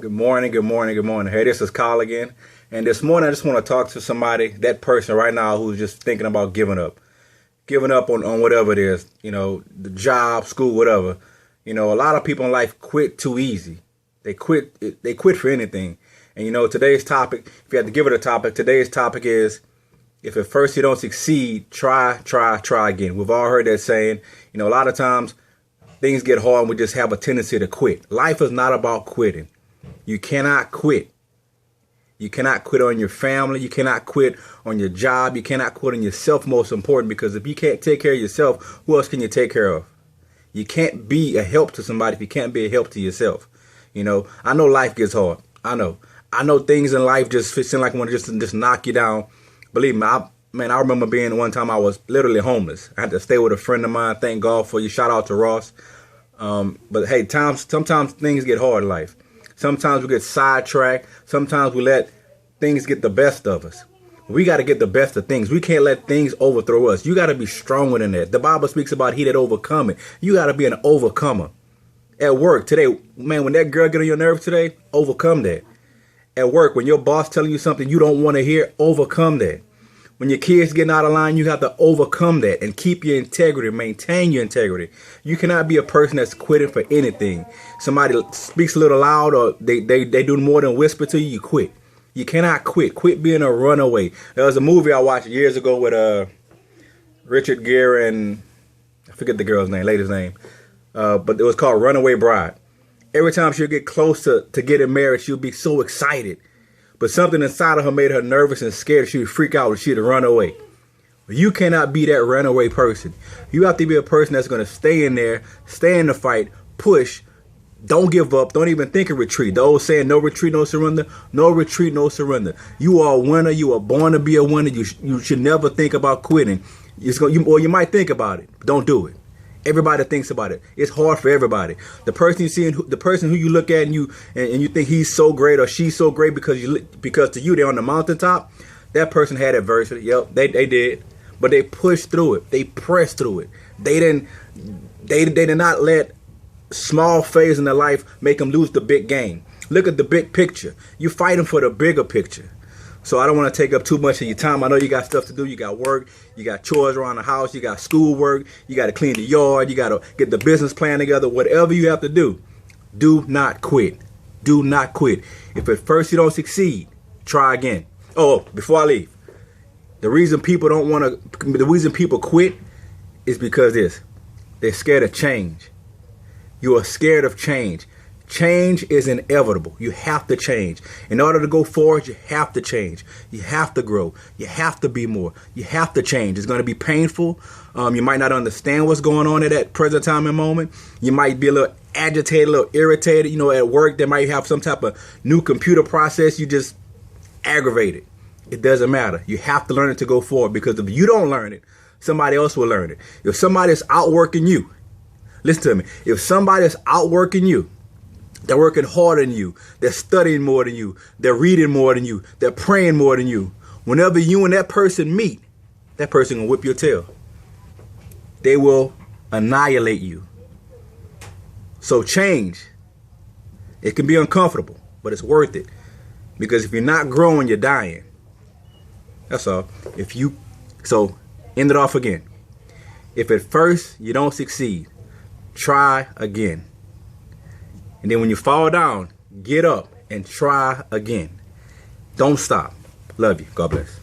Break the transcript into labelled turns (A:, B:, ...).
A: Good morning, good morning, good morning. Hey, this is Kyle again. And this morning I just want to talk to somebody, that person right now who's just thinking about giving up. Giving up on whatever it is, the job, school, whatever. A lot of people in life quit too easy. They quit for anything. And today's topic, if you had to give it a topic, today's topic is, if at first you don't succeed, try again. We've all heard that saying. A lot of times things get hard and we just have a tendency to quit. Life is not about quitting. You cannot quit. You cannot quit on your family. You cannot quit on your job. You cannot quit on yourself, most important, because if you can't take care of yourself, who else can you take care of? You can't be a help to somebody if you can't be a help to yourself. I know life gets hard. I know things in life just seem like want to just knock you down. Believe me, I remember being one time I was literally homeless. I had to stay with a friend of mine. Thank God for you. Shout out to Ross. But hey, sometimes things get hard in life. Sometimes we get sidetracked. Sometimes we let things get the best of us. We got to get the best of things. We can't let things overthrow us. You got to be stronger than that. The Bible speaks about he that overcome it. You got to be an overcomer. At work today, man, when that girl get on your nerves today, overcome that. At work, when your boss telling you something you don't want to hear, overcome that. When your kids getting out of line, you have to overcome that and keep your integrity, maintain your integrity. You cannot be a person that's quitting for anything. Somebody speaks a little loud or they do more than whisper to you, you quit. You cannot quit. Quit being a runaway. There was a movie I watched years ago with Richard Gere and I forget the girl's name, lady's name. But it was called Runaway Bride. Every time she'll get close to getting married, she'll be so excited. But something inside of her made her nervous and scared. She would freak out and she'd run away. You cannot be that runaway person. You have to be a person that's going to stay in there, stay in the fight, push, don't give up, don't even think of retreat. The old saying, no retreat, no surrender. No retreat, no surrender. You are a winner. You are born to be a winner. You should never think about quitting. You might think about it, but don't do it. Everybody thinks about it. It's hard for everybody. The person you see, the person who you look at and you think he's so great or she's so great because to you they're on the mountaintop. That person had adversity. Yep, they did, but they pushed through it. They pressed through it. They did not let small phase in their life make them lose the big game. Look at the big picture. You're fighting for the bigger picture. So I don't want to take up too much of your time. I know you got stuff to do. You got work. You got chores around the house. You got schoolwork. You got to clean the yard. You got to get the business plan together. Whatever you have to do, do not quit. Do not quit. If at first you don't succeed, try again. Oh, before I leave, the reason people quit is because they're scared of change. You are scared of change. Change is inevitable. You have to change. In order to go forward, you have to change. You have to grow. You have to be more. You have to change. It's going to be painful. You might not understand what's going on at that present time and moment. You might be a little agitated, a little irritated. At work, they might have some type of new computer process. You just aggravated. It doesn't matter. You have to learn it to go forward, because if you don't learn it, somebody else will learn it. If somebody's outworking you, listen to me. If somebody's outworking you, they're working harder than you. They're studying more than you. They're reading more than you. They're praying more than you. Whenever you and that person meet, that person will whip your tail. They will annihilate you. So change. It can be uncomfortable, but it's worth it. Because if you're not growing, you're dying. That's all. So end it off again. If at first you don't succeed, try again. And then when you fall down, get up and try again. Don't stop. Love you. God bless.